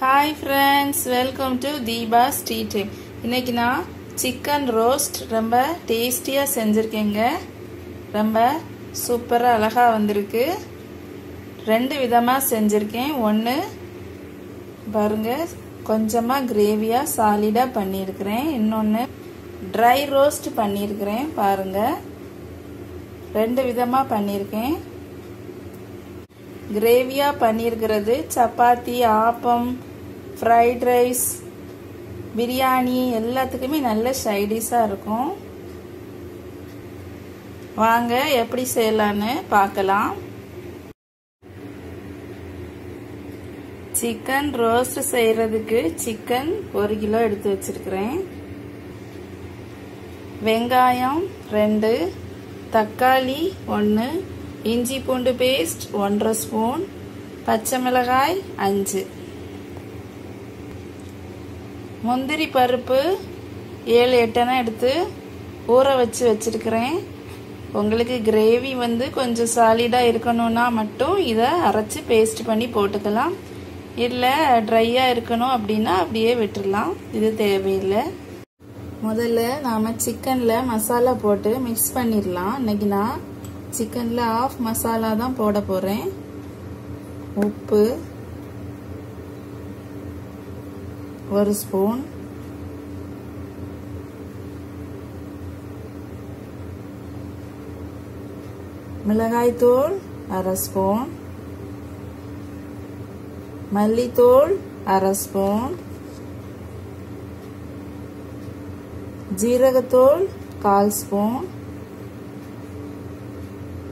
Hi friends, welcome to Deeba's Tea Time. இன்னைக்கு நான் chicken roast ரொம்ப டேஸ்டியா செஞ்சிருக்கேங்க. ரொம்ப சூப்பரா அழகா வந்திருக்கு. ரெண்டு விதமா செஞ்சிருக்கேன். ஒன்னு பாருங்க கொஞ்சமா கிரேவியா சாலிடா பண்ணியிருக்கிறேன். இன்னொன்னு ட்ரை ரோஸ்ட் பண்ணியிருக்கிறேன். பாருங்க ரெண்டு விதமா பண்ணியிருக்கேன். கிரேவியா பண்ணியிருக்கிறது சப்பாத்தி, ஆப்பம், ஃப்ரைட் ரைஸ், பிரியாணி எல்லாத்துக்குமே நல்ல சைடிஷாக இருக்கும். வாங்க எப்படி செய்யலான்னு பார்க்கலாம். சிக்கன் ரோஸ்ட் செய்யறதுக்கு சிக்கன் 1 கிலோ எடுத்து வச்சிருக்கிறேன். வெங்காயம் 2, தக்காளி 1, இஞ்சி பூண்டு பேஸ்ட் 1/2 ஸ்பூன், பச்சை மிளகாய் 5, முந்திரி பருப்பு 7-8 எடுத்து ஊற வச்சு வச்சிருக்கிறேன். உங்களுக்கு கிரேவி கொஞ்சம் சாலிடா இருக்கணும்னா மட்டும் இதை அரைச்சு பேஸ்ட் பண்ணி போட்டுக்கலாம். இல்லை ட்ரையா இருக்கணும் அப்படின்னா அப்படியே விட்டுடலாம். இது தேவையில்லை. முதல்ல நாம சிக்கன்ல மசாலா போட்டு மிக்ஸ் பண்ணிடலாம். இன்னைக்கு நான் சிக்கன்ல ஆஃப் மசாலா தான் போட போறேன். உப்பு 1 ஸ்பூன், மிளகாய்த்தூள் 1/2 ஸ்பூன், மல்லித்தூள் 1/2 ஸ்பூன், ஜீரகத்தூள் 1/4 spoon,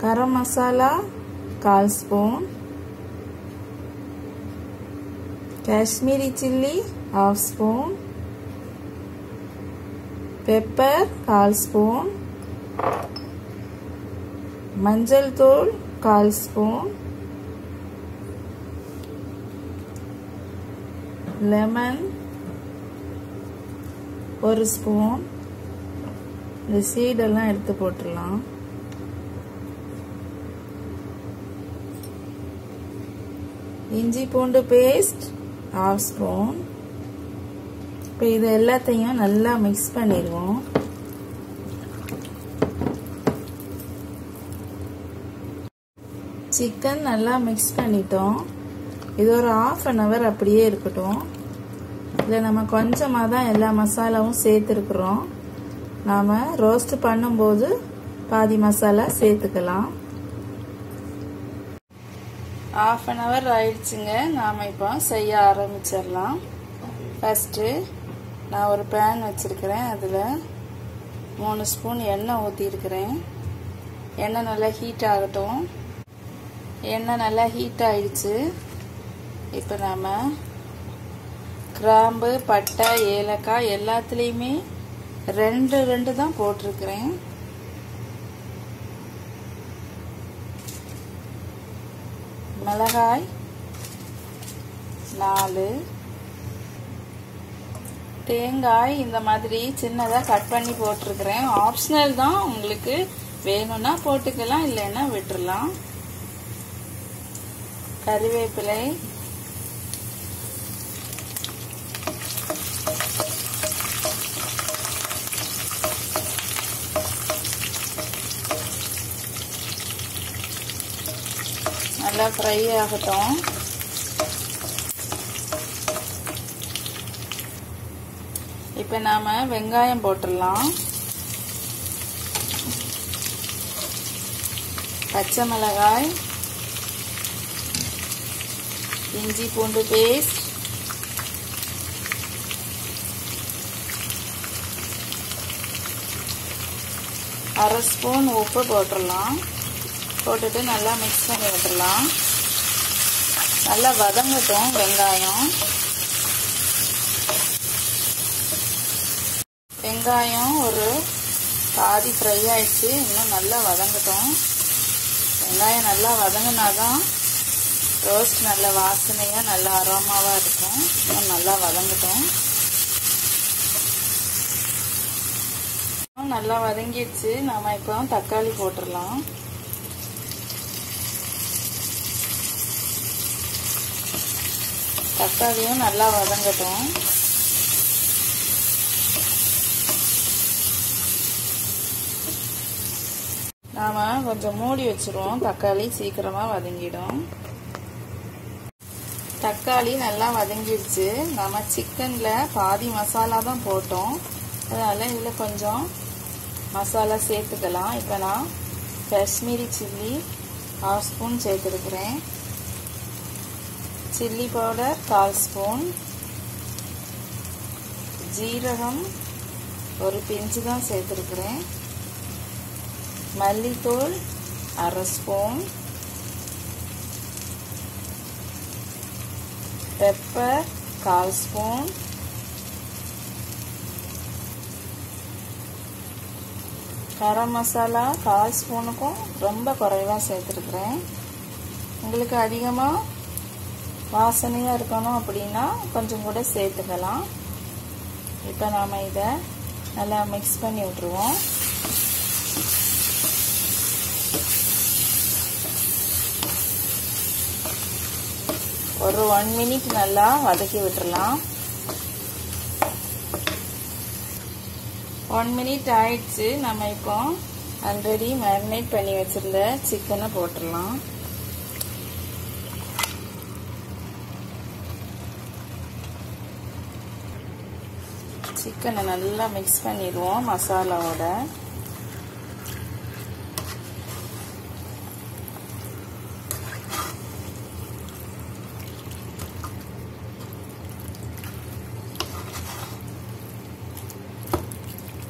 garam masala 1/4 spoon, Kashmiri chilli 1/2 spoon, pepper 1/4 spoon, மஞ்சள் தூள் 1/4 ஸ்பூன், லெமன் 1 ஸ்பூன். இந்த சீடெல்லாம் எடுத்து போட்டுடலாம். இஞ்சி பூண்டு பேஸ்ட் 1/2 ஸ்பூன். இப்போ இது எல்லாத்தையும் நல்லா மிக்ஸ் பண்ணிடுவோம். சிக்கன் நல்லா மிக்ஸ் பண்ணிட்டோம். இது ஒரு 1/2 hour அப்படியே இருக்கட்டும். இதில் நம்ம கொஞ்சமாக தான் எல்லா மசாலாவும் சேர்த்துருக்குறோம். நாம் ரோஸ்ட் பண்ணும்போது பாதி மசாலா சேர்த்துக்கலாம். 1/2 hour ஆயிடுச்சுங்க. நாம் இப்போ செய்ய ஆரம்பிச்சிடலாம். ஃபஸ்ட்டு நான் ஒரு பேன் வச்சுருக்கிறேன். அதில் 3 ஸ்பூன் எண்ணெய் ஊற்றிருக்கிறேன். எண்ணெய் நல்லா ஹீட் ஆகட்டும். எண்ணெய் நல்லா ஹீட் ஆயிடுச்சு. இப்போ நாம் கிராம்பு, பட்டை, ஏலக்காய் எல்லாத்துலேயுமே 2 தான் போட்டிருக்கிறேன். மிளகாய் 4, தேங்காய் இந்த மாதிரி சின்னதாக கட் பண்ணி போட்டிருக்கிறேன். ஆப்ஷனல் தான், உங்களுக்கு வேணும்னா போட்டுக்கலாம், இல்லைன்னா விட்டுறலாம். கறிவேப்பிலை, நல்லா ஃப்ரை ஆகட்டும். இப்போ நாம வெங்காயம் போட்டுடலாம். பச்சை மிளகாய், இஞ்சி பூண்டு பேஸ்ட், அரை ஸ்பூன் உப்பு போட்டுடலாம். போட்டுட்டு நல்லா மிக்ஸ் பண்ணி விட்டுடலாம். நல்லா வதங்கட்டும் வெங்காயம். வெங்காயம் ஒரு பாதி ஃப்ரை ஆயிடுச்சு. இன்னும் நல்லா வதங்கட்டும். வெங்காயம் நல்லா வதங்கினாதான் ரோஸ்ட் நல்ல வாசனையாக நல்ல அரோமாவாக இருக்கும். இன்னும் நல்லா வதங்கட்டும். நல்லா வதங்கிடுச்சு. நாம இப்போ தக்காளி போட்டுடலாம். தக்காளியும் நல்லா வதங்கட்டும். நாம கொஞ்சம் மூடி வச்சிருவோம், தக்காளி சீக்கிரமா வதங்கிடும். தக்காளி நல்லா வதங்கிடுச்சு. நம்ம சிக்கன்ல பாதி மசாலா தான் போட்டோம், அதனால இதுல கொஞ்சம் மசாலா சேர்த்துக்கலாம். இப்போ நான் காஷ்மீரி சில்லி 1/2 ஸ்பூன் சேர்த்துருக்கிறேன். Chilli powder 1/4 spoon. ஜீரகம் ஒரு பிஞ்சு தான் சேர்த்துருக்கிறேன். மல்லித்தூள் 1/2 spoon. Pepper 1/4 spoon. Garam masala 1/4 ஸ்பூனுக்கும் ரொம்ப குறைவாக சேர்த்துருக்குறேன். உங்களுக்கு அதிகமாக வாசனையாக இருக்கணும் அப்படின்னா கொஞ்சம் கூட சேர்த்துக்கலாம். இப்போ நாம் இதை நல்லா மிக்ஸ் பண்ணி விட்டுருவோம். ஒரு 1 மினிட் நல்லா வதக்கி விட்டுறலாம். 1 மினிட் ஆயிடுச்சு. நம்ம இப்போ ஆல்ரெடி மேரினேட் பண்ணி வச்சிருந்த சிக்கனை போட்டுடலாம். சிக்கனை நல்லா மிக்ஸ் பண்ணிடுவோம் மசாலாவோட.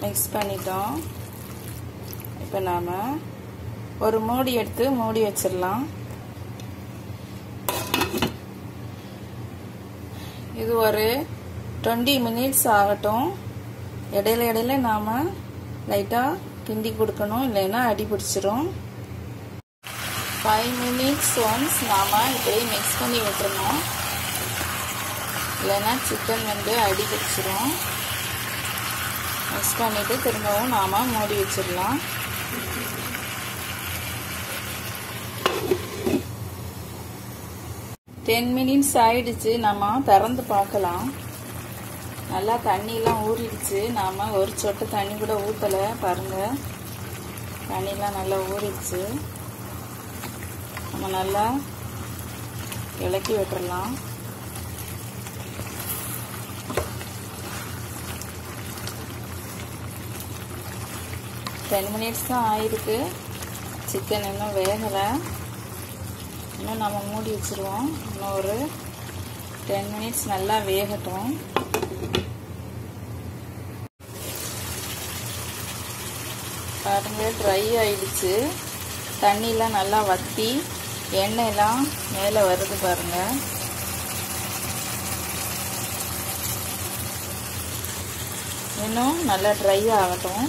மிக்ஸ் பண்ணிட்டோம். இப்போ நாம் ஒரு மூடி எடுத்து மூடி வச்சிடலாம். இது ஒரு 20 மினிட்ஸ் ஆகட்டும். இடையில இடையில நாம் லைட்டாக கிண்டி கொடுக்கணும், இல்லைன்னா அடி பிடிச்சிரும். 5 மினிட்ஸ் ஒன்ஸ் நாம் இப்படி மிக்ஸ் பண்ணி விட்டுறணும், இல்லைன்னா சிக்கன் வந்து அடி பிடிச்சிரும். மிக்ஸ் பண்ணிட்டு திரும்பவும் நாம மூடி வச்சிடலாம். டென் மினிட்ஸ் ஆயிடுச்சு. நம்ம திறந்து பார்க்கலாம். நல்லா தண்ணியெல்லாம் ஊறிடுச்சு. நாம ஒரு சொட்டு தண்ணி கூட ஊற்றலை, பாருங்க. தண்ணியெல்லாம் நல்லா ஊறிடுச்சு. நம்ம நல்லா இளக்கி விட்டுறலாம். டென் மினிட்ஸ் தான் ஆயிருக்கு. சிக்கன் இன்னும் வேகலை. இன்னும் நம்ம மூடி வச்சிருவோம். இன்னும் ஒரு 10 மினிட்ஸ் நல்லா வேகட்டும். பாருங்க, ட்ரை ஆயிடுச்சு. தண்ணியெல்லாம் நல்லா வத்தி எண்ணெயெல்லாம் மேலே வருது பாருங்க. இன்னும் நல்லா ட்ரை ஆகட்டும்.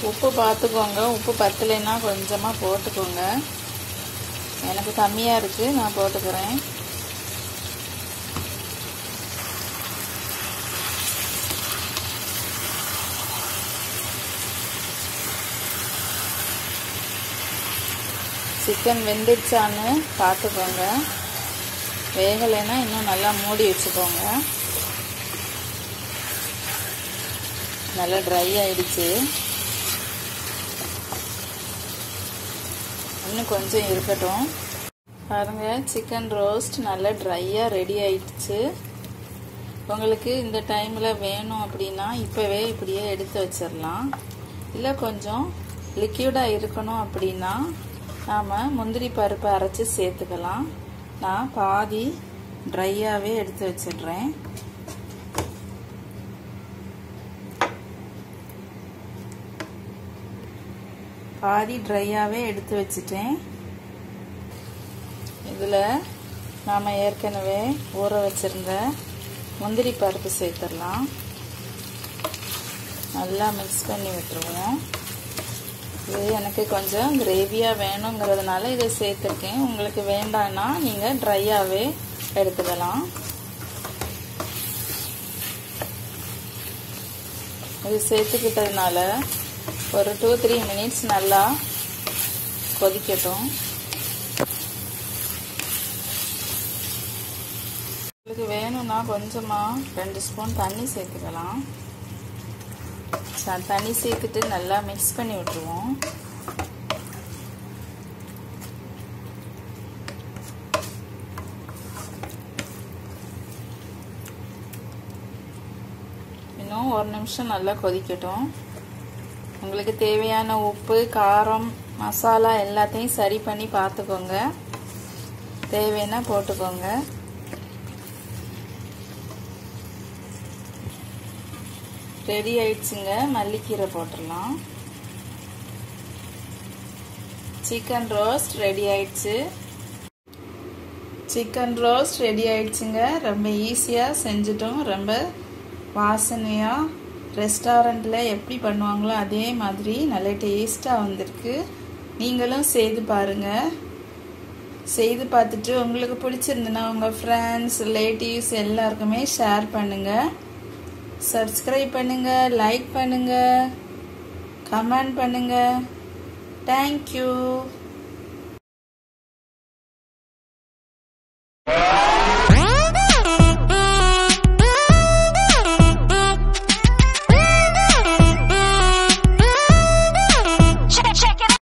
உப்பு பார்த்துக்கோங்க. உப்பு பத்தலைன்னா கொஞ்சமாக போட்டுக்கோங்க. எனக்கு கம்மியாக இருக்குது, நான் போட்டுக்கிறேன். சிக்கன் வெந்துடுச்சான்னு பார்த்துக்கோங்க. வேகலைன்னா இன்னும் நல்லா மூடி வச்சுக்கோங்க. நல்லா ட்ரை ஆயிடுச்சு. இன்னும் கொஞ்சம் இருக்கட்டும். பாருங்க, சிக்கன் ரோஸ்ட் நல்லா ட்ரையாக ரெடி ஆயிடுச்சு. உங்களுக்கு இந்த டைமில் வேணும் அப்படின்னா இப்போவே இப்படியே எடுத்து வச்சிடலாம். இல்லை கொஞ்சம் லிக்யூடாக இருக்கணும் அப்படின்னா நாம் முந்திரி பருப்பை அரைச்சி சேர்த்துக்கலாம். நான் பாதி ட்ரையாகவே எடுத்து வச்சிடுறேன். பாதி ட்ரையாகவே எடுத்து வச்சுட்டேன். இதில் நாம் ஏற்கனவே ஊற வச்சிருந்த முந்திரி பருப்பு சேர்த்துடலாம். நல்லா மிக்ஸ் பண்ணி விட்டுருவோம். இது எனக்கு கொஞ்சம் கிரேவியாக வேணுங்கிறதுனால இதை சேர்த்துருக்கேன். உங்களுக்கு வேண்டான்னா நீங்கள் ட்ரையாகவே எடுத்துக்கலாம். இது சேர்த்துக்கிட்டதுனால ஒரு 2-3 மினிட்ஸ் நல்லா கொதிக்கட்டும். உங்களுக்கு வேணும்னா கொஞ்சமாக 2 ஸ்பூன் தண்ணி சேர்த்துக்கலாம். தண்ணி சேர்த்துட்டு நல்லா மிக்ஸ் பண்ணி விட்டுருவோம். இன்னும் 1 நிமிஷம் நல்லா கொதிக்கட்டும். உங்களுக்கு தேவையான உப்பு, காரம், மசாலா எல்லாத்தையும் சரி பண்ணி பார்த்துக்கோங்க. தேவைன்னா போட்டுக்கோங்க. ரெடி ஆயிடுச்சுங்க. மல்லிக்கீரை போட்டுடலாம். சிக்கன் ரோஸ்ட் ரெடி ஆயிடுச்சு. சிக்கன் ரோஸ்ட் ரெடி ஆயிடுச்சுங்க. ரொம்ப ஈஸியாக செஞ்சுட்டோம். ரொம்ப வாசனையாக ரெஸ்டாரண்ட்டில் எப்படி பண்ணுவாங்களோ அதே மாதிரி நல்ல டேஸ்ட்டாக வந்திருக்கு. நீங்களும் செய்து பாருங்கள். செய்து பார்த்துட்டு உங்களுக்கு பிடிச்சிருந்துன்னா உங்கள் ஃப்ரெண்ட்ஸ், ரிலேட்டிவ்ஸ் எல்லாருக்குமே ஷேர் பண்ணுங்கள். சப்ஸ்கிரைப் பண்ணுங்கள், லைக் பண்ணுங்கள், கமெண்ட் பண்ணுங்கள். தேங்க்யூ.